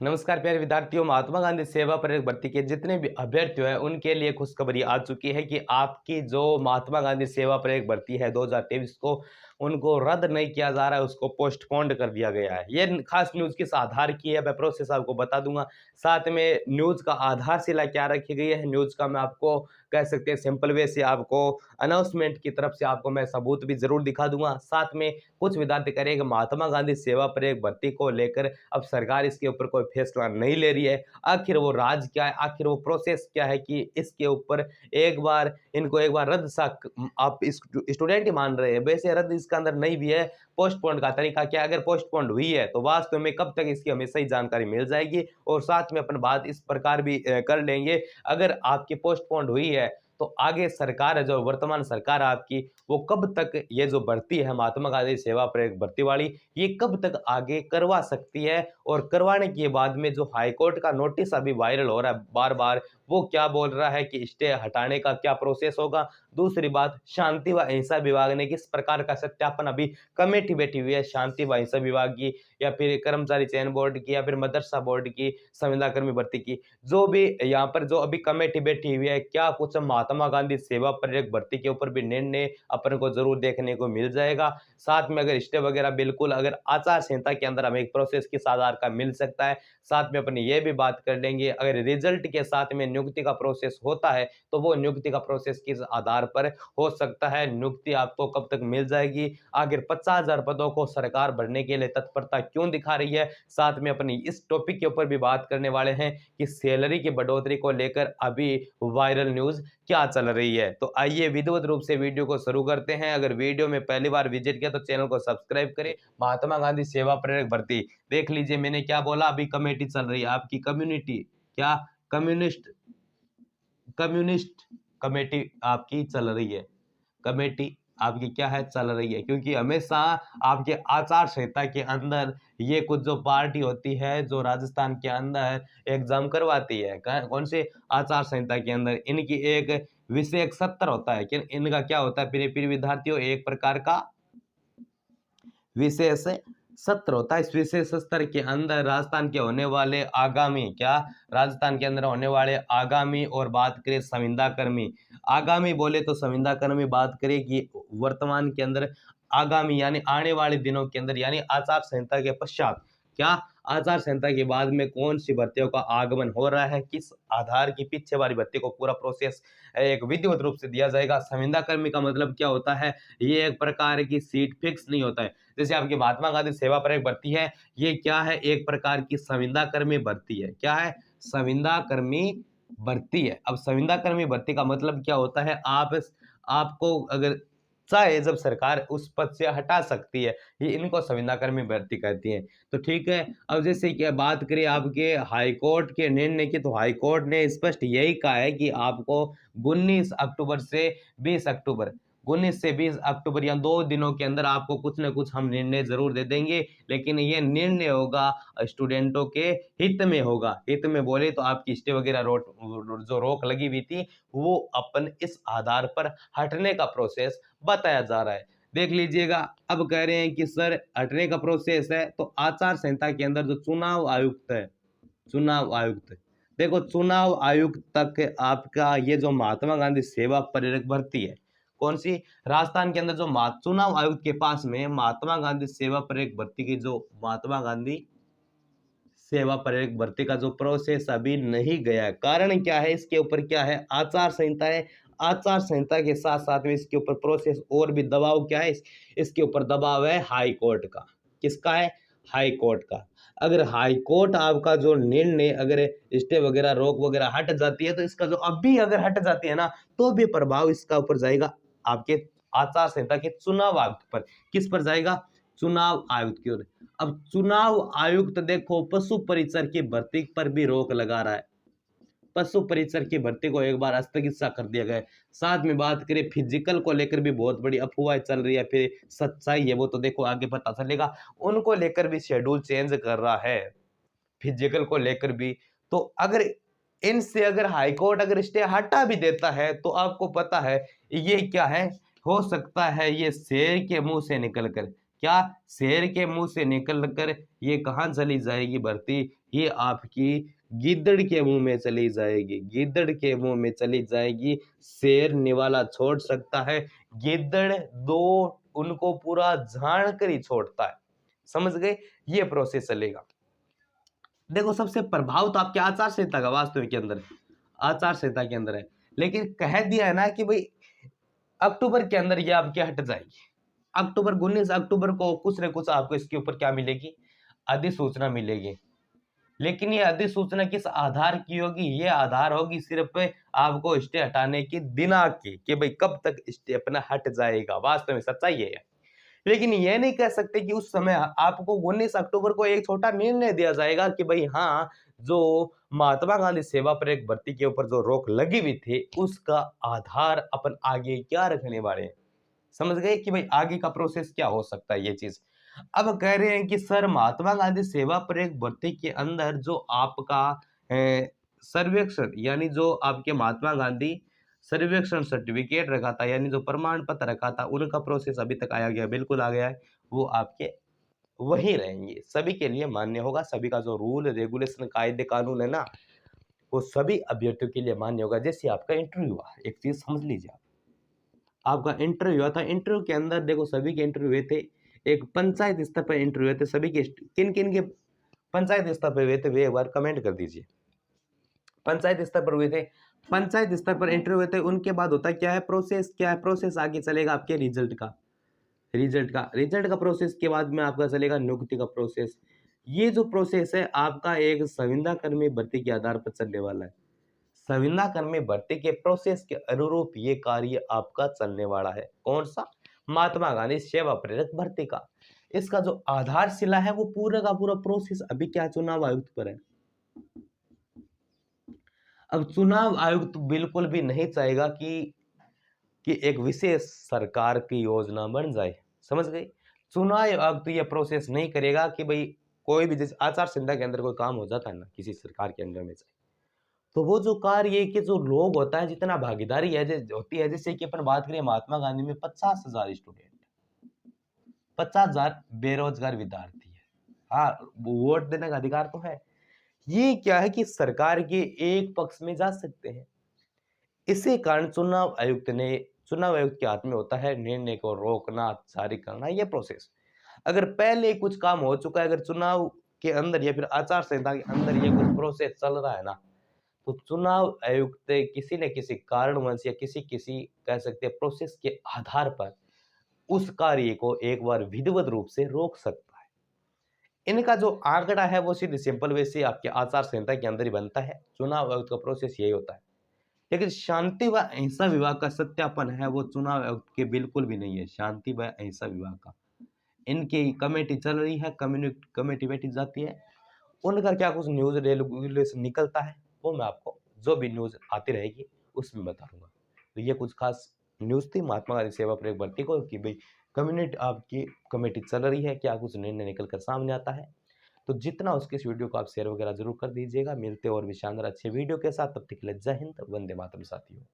नमस्कार प्यारे विद्यार्थियों। महात्मा गांधी सेवा प्रेरक भर्ती के जितने भी अभ्यर्थी हैं उनके लिए खुशखबरी आ चुकी है कि आपकी जो महात्मा गांधी सेवा प्रेरक भर्ती है 2023 को उनको रद्द नहीं किया जा रहा है, उसको पोस्टपोन्ड कर दिया गया है। ये खास न्यूज़ किस आधार की है मैं प्रोसेस आपको बता दूंगा। साथ में न्यूज़ का आधारशिला क्या रखी गई है, न्यूज़ का मैं आपको कह सकते हैं सिंपल वे से आपको अनाउंसमेंट की तरफ से आपको मैं सबूत भी जरूर दिखा दूंगा। साथ में कुछ विद्यार्थी करेंगे महात्मा गांधी सेवा प्रेरक भर्ती को लेकर अब सरकार इसके ऊपर कोई फैसला नहीं ले रही है। आखिर वो राज क्या है, आखिर वो प्रोसेस क्या है कि इसके ऊपर एक बार रद्द सा आप इस स्टूडेंट ही मान रहे हैं, वैसे रद्द इसके अंदर नहीं भी है। पोस्टपोन का तरीका क्या, अगर पोस्टपोन हुई है तो वास्तव में कब तक इसकी हमें सही जानकारी मिल जाएगी। और साथ में अपन बात इस प्रकार भी कर लेंगे, अगर आपकी पोस्टपोन हुई है तो आगे सरकार है, जो वर्तमान सरकार आपकी, वो कब तक ये जो भर्ती है महात्मा गांधी सेवा प्रेरक भर्ती वाली, ये कब तक आगे करवा सकती है। और करवाने के बाद में जो हाईकोर्ट का नोटिस अभी वायरल हो रहा है बार बार, वो क्या बोल रहा है कि स्टे हटाने का क्या प्रोसेस होगा। दूसरी बात, शांति व अहिंसा विभाग ने किस प्रकार का सत्यापन, अभी कमेटी बैठी हुई है शांति व अहिंसा विभाग की या फिर कर्मचारी चयन बोर्ड की या फिर मदरसा बोर्ड की संविदा कर्मी भर्ती की, जो भी यहाँ पर जो अभी कमेटी बैठी हुई है, क्या कुछ महात्मा गांधी सेवा प्रेरक भर्ती के ऊपर भी निर्णय अपन को जरूर देखने को मिल जाएगा। साथ में अगर स्टे वगैरह बिल्कुल अगर आचार संहिता के अंदर हमें एक प्रोसेस किस आधार का मिल सकता है। साथ में अपन ये भी बात कर लेंगे, अगर रिजल्ट के साथ में नियुक्ति का प्रोसेस होता है तो वो नियुक्ति का प्रोसेस किस आधार पर हो सकता है, नियुक्ति आपको कब तक मिल जाएगी, आखिर 50,000 पदों को सरकार भरने के लिए तत्परता क्यों दिखा रही है। साथ में अपनी इस टॉपिक के ऊपर भी बात करने वाले हैं कि सैलरी की बढ़ोतरी को लेकर अभी वायरल न्यूज क्या चल रही है। तो आइए विधिवत रूप से वीडियो को शुरू करते हैं। अगर वीडियो में पहली बार विजिट किया तो चैनल को सब्सक्राइब करें। महात्मा गांधी सेवा प्रेरक भर्ती देख लीजिए, मैंने क्या बोला, अभी कमेटी चल रही है आपकी, कम्युनिटी क्या, कम्युनिस्ट कम्युनिस्ट कमेटी आपकी चल रही है, कमेटी आपकी क्या है, चल रही है। क्योंकि हमेशा आपके आचार संहिता के अंदर ये कुछ जो पार्टी होती है जो राजस्थान के अंदर एग्जाम करवाती है, कौन से आचार संहिता के अंदर इनकी एक विशेष सत्र होता है कि इनका क्या होता है, प्रिय विद्यार्थियों, एक प्रकार का विशेष सत्र होता है। इस विशेष सत्र के अंदर राजस्थान के होने वाले आगामी क्या, राजस्थान के अंदर होने वाले आगामी, और बात करें संविदा कर्मी, आगामी बोले तो संविदा कर्मी बात करें कि वर्तमान के अंदर आगामी यानी आने वाले दिनों के अंदर, यानी आचार संहिता के पश्चात क्या, आचार संहिता के बाद में कौन सी भर्तियों का आगमन हो रहा है, किस आधार की पीछे वाली भर्ती को पूरा प्रोसेस एक विधिवत रूप से दिया जाएगा। संविदा कर्मी का मतलब क्या होता है, ये एक प्रकार की सीट फिक्स नहीं होता है। जैसे आपकी महात्मा गांधी सेवा प्रेरक भर्ती है, ये क्या है, एक प्रकार की संविदा कर्मी भर्ती है। क्या है, संविदा कर्मी भर्ती है। अब संविदा कर्मी भर्ती का मतलब क्या होता है, आपको अगर चाहे जब सरकार उस पद से हटा सकती है, ये इनको संविदा कर्मी भर्ती कहती है। तो ठीक है, अब जैसे कि बात करें आपके हाईकोर्ट के निर्णय की, तो हाईकोर्ट ने स्पष्ट यही कहा है कि आपको 19 अक्टूबर से 20 अक्टूबर 19 से 20 अक्टूबर या 2 दिनों के अंदर आपको कुछ न कुछ हम निर्णय जरूर दे देंगे, लेकिन ये निर्णय होगा स्टूडेंटों के हित में होगा। हित में बोले तो आपकी स्टे वगैरह जो रोक लगी हुई थी, वो अपन इस आधार पर हटने का प्रोसेस बताया जा रहा है। देख लीजिएगा, अब कह रहे हैं कि सर हटने का प्रोसेस है, तो आचार संहिता के अंदर जो चुनाव आयुक्त है, चुनाव आयुक्त, देखो चुनाव आयुक्त तक आपका ये जो महात्मा गांधी सेवा प्रेरक भर्ती है, कौन सी, राजस्थान के अंदर जो चुनाव आयुक्त के पास में महात्मा गांधी सेवा प्रेरक भर्ती की जो महात्मा गांधी सेवा प्रेरक भर्ती का जो प्रोसेस अभी नहीं गया है। कारण क्या है, इसके ऊपर क्या है, आचार संहिता है। आचार संहिता के साथ साथ में इसके ऊपर प्रोसेस और भी दबाव क्या है, इसके ऊपर दबाव है हाई कोर्ट का। किसका है, हाई कोर्ट का। अगर हाई कोर्ट आपका जो निर्णय, अगर स्टे वगैरह रोक वगैरह हट जाती है, तो इसका जो अभी अगर हट जाती है ना, तो भी प्रभाव इसका ऊपर जाएगा आपके आचार संहिता के चुनाव आयुक्त पर। किस पर जाएगा, चुनाव आयुक्त की ओर। अब चुनाव आयुक्त देखो पशु परिचर की भर्ती पर भी रोक लगा रहा है, पशु परिचर की भर्ती को एक बार स्थगित सा कर दिया गया है। साथ में बात करें फिजिकल को लेकर भी बहुत बड़ी अफवाह चल रही है, फिर सच्चाई है वो तो देखो आगे पता चलेगा। उनको लेकर भी शेड्यूल चेंज कर रहा है, फिजिकल को लेकर भी। तो अगर इनसे अगर हाईकोर्ट अगर स्टे हटा भी देता है, तो आपको पता है ये क्या है, हो सकता है ये शेर के मुंह से निकलकर क्या शेर के मुंह से निकल कर ये कहाँ चली जाएगी भर्ती? ये आपकी गिद्दड़ के मुंह में चली जाएगी, गिद्दड़ के मुंह में चली जाएगी। शेर निवाला छोड़ सकता है, गिद्दड़ दो उनको पूरा झाड़ कर ही छोड़ता है। समझ गए? ये प्रोसेस चलेगा। देखो सबसे प्रभाव तो आपके आचार संहिता का वास्तविक के अंदर है, आचार संहिता के अंदर है, लेकिन कह दिया है ना कि भाई अक्टूबर के अंदर ये आपके हट जाएगी। अक्टूबर 19 अक्टूबर को कुछ न कुछ आपको इसके ऊपर क्या मिलेगी? अधिसूचना मिलेगी। लेकिन ये अधिसूचना किस आधार की होगी? ये आधार होगी सिर्फ आपको स्टे हटाने की दिनांक की, कि भाई कब तक स्टे अपना हट जाएगा। वास्तव में सच्चाई ये है। लेकिन ये नहीं कह सकते कि उस समय आपको 19 अक्टूबर को एक छोटा निर्णय दिया जाएगा कि भाई हाँ, जो महात्मा गांधी सेवा प्रयोग भर्ती के ऊपर जो रोक लगी हुई थी, उसका आधार अपन आगे क्या रखने वाले हैं। समझ गए कि भाई आगे का प्रोसेस क्या हो सकता है ये चीज। अब कह रहे हैं कि सर महात्मा गांधी सेवा प्रयोग भर्ती के अंदर जो आपका सर्वेक्षण, यानी जो आपके महात्मा गांधी सर्वेक्षण सर्टिफिकेट रखा था, यानी जो प्रमाण पत्र रखा था, उनका प्रोसेस अभी तक आया गया, बिल्कुल आ गया है। वो आपके वही रहेंगे, सभी के लिए मान्य होगा। सभी का जो रूल रेगुलेशन कायदे कानून है ना, वो सभी अभ्यर्थियों के लिए मान्य होगा। जैसे आपका इंटरव्यू हुआ, एक चीज समझ लीजिए, आपका इंटरव्यू हुआ था, इंटरव्यू के अंदर देखो सभी के इंटरव्यू हुए थे। एक पंचायत स्तर पर इंटरव्यू हुए थे सभी के। किन किन के पंचायत स्तर पर हुए थे वे एक बार कमेंट कर दीजिए। पंचायत स्तर पर हुए थे, पंचायत स्तर पर इंटरव्यू हुए थे। उनके बाद होता क्या है प्रोसेस, क्या है प्रोसेस आगे चलेगा आपके रिजल्ट का, रिजल्ट का प्रोसेस के बाद में आपका चलेगा नियुक्ति का प्रोसेस। ये जो प्रोसेस है आपका एक संविदा कर्मी भर्ती के आधार पर चलने वाला है। संविदा कर्मी भर्ती के प्रोसेस के अनुरूप ये कार्य आपका चलने वाला है। कौन सा? महात्मा गांधी सेवा प्रेरक भर्ती का। इसका जो आधारशिला है वो पूरा का पूरा प्रोसेस अभी क्या चुनाव आयुक्त पर है। अब चुनाव आयुक्त बिल्कुल भी नहीं चाहेगा कि एक विशेष सरकार की योजना बन जाए। समझ गए? चुनाव आयुक्त ये प्रोसेस नहीं करेगा कि भाई कोई भी, जैसे आचार संहिता के अंदर कोई काम हो जाता है ना किसी सरकार के अंदर में, तो वो जो कार्य के जो लोग होता है, जितना भागीदारी है होती है, जैसे कि अपन बात करें महात्मा गांधी में 50,000 स्टूडेंट, 50,000 बेरोजगार विद्यार्थी है। हाँ, वोट देने का अधिकार तो है। ये क्या है कि सरकार के एक पक्ष में जा सकते हैं। इसी कारण चुनाव आयुक्त के हाथ में होता है निर्णय को रोकना, जारी करना, ये प्रोसेस। अगर पहले कुछ काम हो चुका है, अगर चुनाव के अंदर या फिर आचार संहिता के अंदर ये कुछ प्रोसेस चल रहा है ना, तो चुनाव आयुक्त किसी न किसी कारणवश या किसी किसी कह सकते हैं प्रोसेस के आधार पर उस कार्य को एक बार विधिवत रूप से रोक सकता है। इनका जो आंकड़ा है वो सीधे सिंपल वे से आपके आचार संहिता के अंदर ही बनता है। चुनाव आयुक्त का प्रोसेस यही होता है। लेकिन शांति व अहिंसा विभाग का सत्यापन है वो चुनाव आयुक्त के बिल्कुल भी नहीं है। शांति व अहिंसा विभाग का इनकी कमेटी चल रही है, कमेटी बैठी जाती है, उनका क्या कुछ न्यूज रेगुलेशन निकलता है वो मैं आपको जो भी न्यूज आती रहेगी उसमें बता दूंगा। तो ये कुछ खास न्यूज थी महात्मा गांधी सेवा प्रयोग भर्ती को कि भाई कम्युनिटी आपकी कमेटी चल रही है, क्या कुछ निर्णय निकल कर सामने आता है। तो जितना उसके इस वीडियो को आप शेयर वगैरह जरूर कर दीजिएगा। मिलते और भी शानदार अच्छे वीडियो के साथ, तब तक के लिए जय हिंद, वंदे मातरम साथियों।